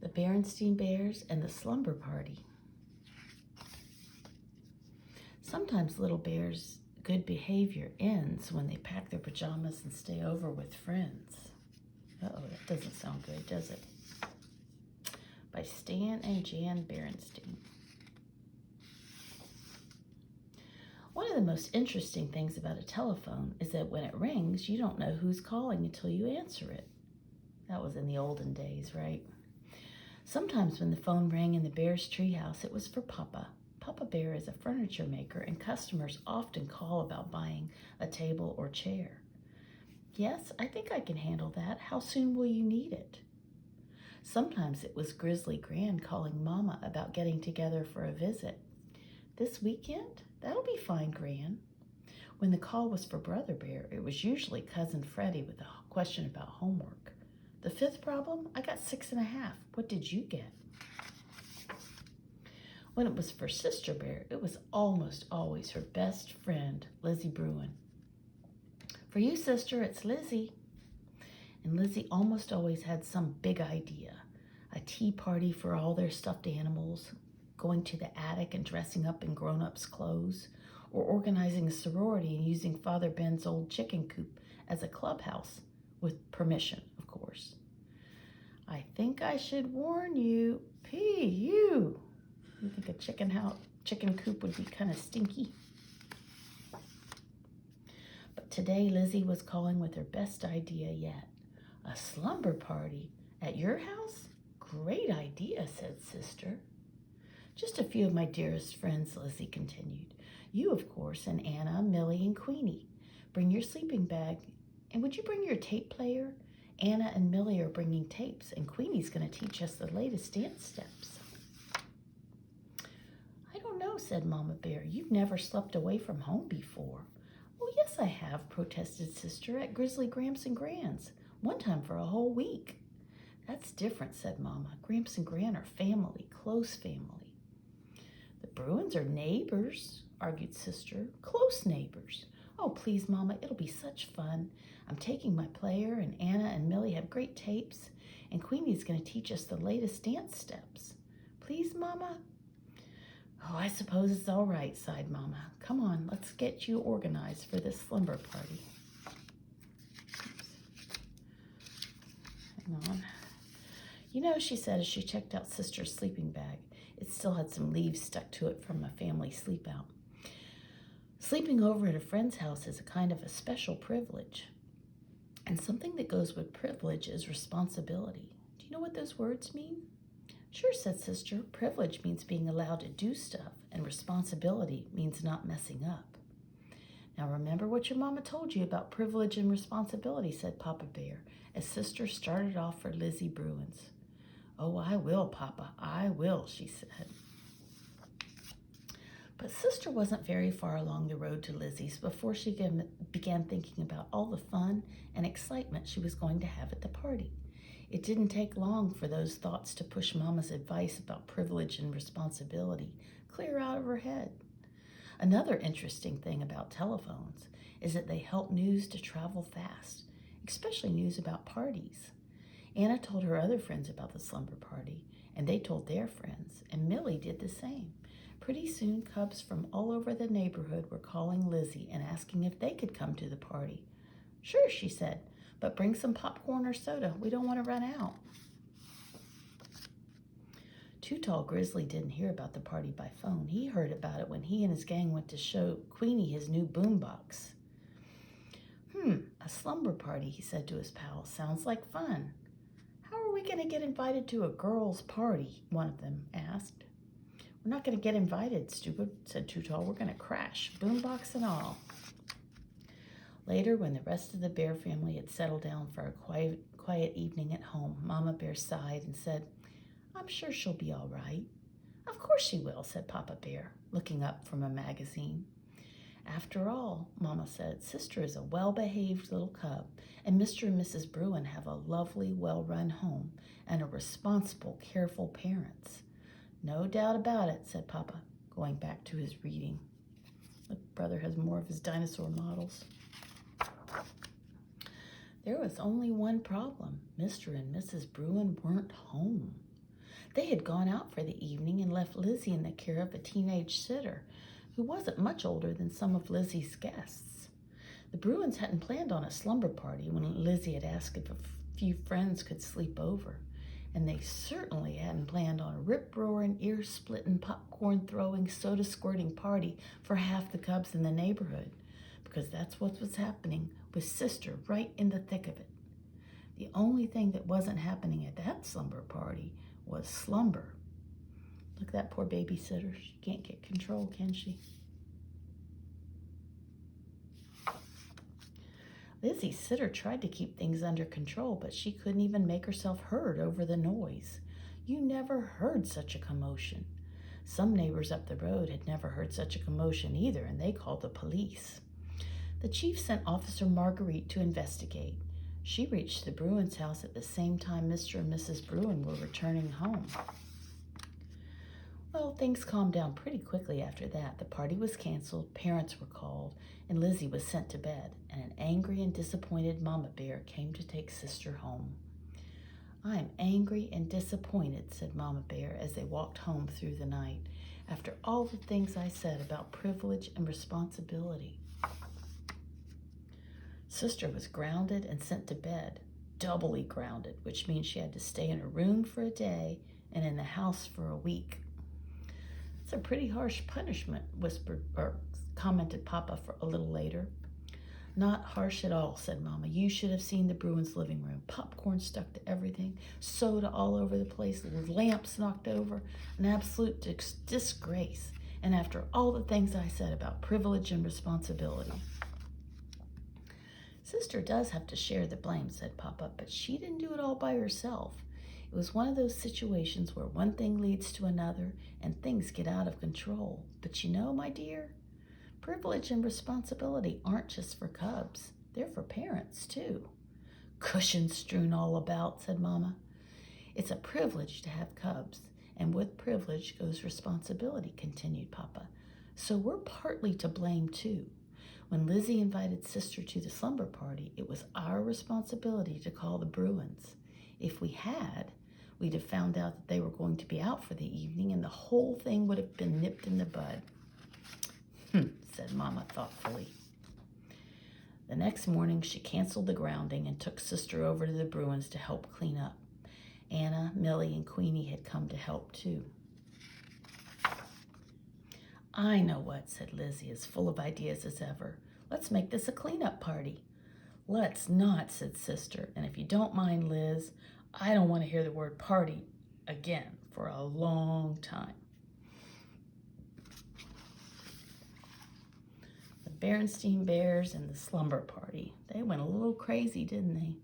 The Berenstain Bears and the Slumber Party. Sometimes little bears' good behavior ends when they pack their pajamas and stay over with friends. Uh-oh, that doesn't sound good, does it? By Stan and Jan Berenstain. One of the most interesting things about a telephone is that when it rings, you don't know who's calling until you answer it. That was in the olden days, right? Sometimes when the phone rang in the bear's treehouse, it was for Papa. Papa Bear is a furniture maker, and customers often call about buying a table or chair. Yes, I think I can handle that. How soon will you need it? Sometimes it was Grizzly Gran calling Mama about getting together for a visit. This weekend? That'll be fine, Gran. When the call was for Brother Bear, it was usually Cousin Freddie with a question about homework. The fifth problem? I got 6.5. What did you get? When it was for Sister Bear, it was almost always her best friend, Lizzie Bruin. For you, sister, it's Lizzie. And Lizzie almost always had some big idea. A tea party for all their stuffed animals, going to the attic and dressing up in grown-ups' clothes, or organizing a sorority and using Father Ben's old chicken coop as a clubhouse, with permission, of course. I think I should warn you, you think a chicken coop would be kind of stinky? But today Lizzie was calling with her best idea yet. A slumber party at your house? Great idea, said Sister. Just a few of my dearest friends, Lizzie continued. You, of course, and Anna, Millie, and Queenie. Bring your sleeping bag. And would you bring your tape player? Anna and Millie are bringing tapes, and Queenie's going to teach us the latest dance steps. I don't know, said Mama Bear. You've never slept away from home before. Oh, yes, I have, protested Sister, at Grizzly Gramps and Gran's. One time for a whole week. That's different, said Mama. Gramps and Gran are family, close family. The Bruins are neighbors, argued Sister. Close neighbors. Oh, please, Mama, it'll be such fun. I'm taking my player, and Anna and Millie have great tapes, and Queenie's going to teach us the latest dance steps. Please, Mama? Oh, I suppose it's all right, sighed Mama. Come on, let's get you organized for this slumber party. Hang on. You know, she said as she checked out Sister's sleeping bag, it still had some leaves stuck to it from a family sleep out. Sleeping over at a friend's house is a kind of a special privilege. And something that goes with privilege is responsibility. Do you know what those words mean? Sure, said Sister. Privilege means being allowed to do stuff, and responsibility means not messing up. Now remember what your mama told you about privilege and responsibility, said Papa Bear, as Sister started off for Lizzie Bruin's. Oh, I will, Papa, I will, she said. But Sister wasn't very far along the road to Lizzie's before she began thinking about all the fun and excitement she was going to have at the party. It didn't take long for those thoughts to push Mama's advice about privilege and responsibility clear out of her head. Another interesting thing about telephones is that they help news to travel fast, especially news about parties. Anna told her other friends about the slumber party, and they told their friends, and Millie did the same. Pretty soon, cubs from all over the neighborhood were calling Lizzie and asking if they could come to the party. Sure, she said, but bring some popcorn or soda. We don't want to run out. Too Tall Grizzly didn't hear about the party by phone. He heard about it when he and his gang went to show Queenie his new boombox. A slumber party, he said to his pal. Sounds like fun. How are we going to get invited to a girls' party? One of them asked. We're not going to get invited, stupid, said Too Tall. We're going to crash, boombox and all. Later, when the rest of the Bear family had settled down for a quiet evening at home, Mama Bear sighed and said, I'm sure she'll be all right. Of course she will, said Papa Bear, looking up from a magazine. After all, Mama said, Sister is a well-behaved little cub, and Mr. and Mrs. Bruin have a lovely, well-run home and are responsible, careful parents. No doubt about it, said Papa, going back to his reading. The brother has more of his dinosaur models. There was only one problem. Mr. and Mrs. Bruin weren't home. They had gone out for the evening and left Lizzie in the care of a teenage sitter who wasn't much older than some of Lizzie's guests. The Bruins hadn't planned on a slumber party when Lizzie had asked if a few friends could sleep over, and they certainly hadn't planned on a rip-roaring, ear-splitting, popcorn-throwing, soda-squirting party for half the cubs in the neighborhood, because that's what was happening with Sister right in the thick of it. The only thing that wasn't happening at that slumber party was slumber. Look at that poor babysitter. She can't get control, can she? Lizzie's sitter tried to keep things under control, but she couldn't even make herself heard over the noise. You never heard such a commotion. Some neighbors up the road had never heard such a commotion either, and they called the police. The chief sent Officer Marguerite to investigate. She reached the Bruins' house at the same time Mr. and Mrs. Bruin were returning home. Well, things calmed down pretty quickly after that. The party was canceled, parents were called, and Lizzie was sent to bed, and an angry and disappointed Mama Bear came to take Sister home. "I am angry and disappointed," said Mama Bear as they walked home through the night, "after all the things I said about privilege and responsibility." Sister was grounded and sent to bed, doubly grounded, which means she had to stay in her room for a day and in the house for a week. "It's a pretty harsh punishment," commented Papa for a little later. "Not harsh at all," said Mama. "You should have seen the Bruins' living room. Popcorn stuck to everything, soda all over the place, lamps knocked over, an absolute disgrace. And after all the things I said about privilege and responsibility." "Sister does have to share the blame," said Papa, "but she didn't do it all by herself. It was one of those situations where one thing leads to another and things get out of control. But you know, my dear, privilege and responsibility aren't just for cubs. They're for parents, too." "Cushions strewn all about," said Mama. "It's a privilege to have cubs, and with privilege goes responsibility," continued Papa. "So we're partly to blame, too. When Lizzie invited Sister to the slumber party, it was our responsibility to call the Bruins. If we had, we'd have found out that they were going to be out for the evening, and the whole thing would have been nipped in the bud." Said Mama thoughtfully. The next morning, she canceled the grounding and took Sister over to the Bruins to help clean up. Anna, Millie, and Queenie had come to help, too. "I know what," said Lizzie, as full of ideas as ever. "Let's make this a cleanup party." "Let's not," said Sister. "And if you don't mind, Liz, I don't want to hear the word party again for a long time." The Berenstain Bears and the slumber party. They went a little crazy, didn't they?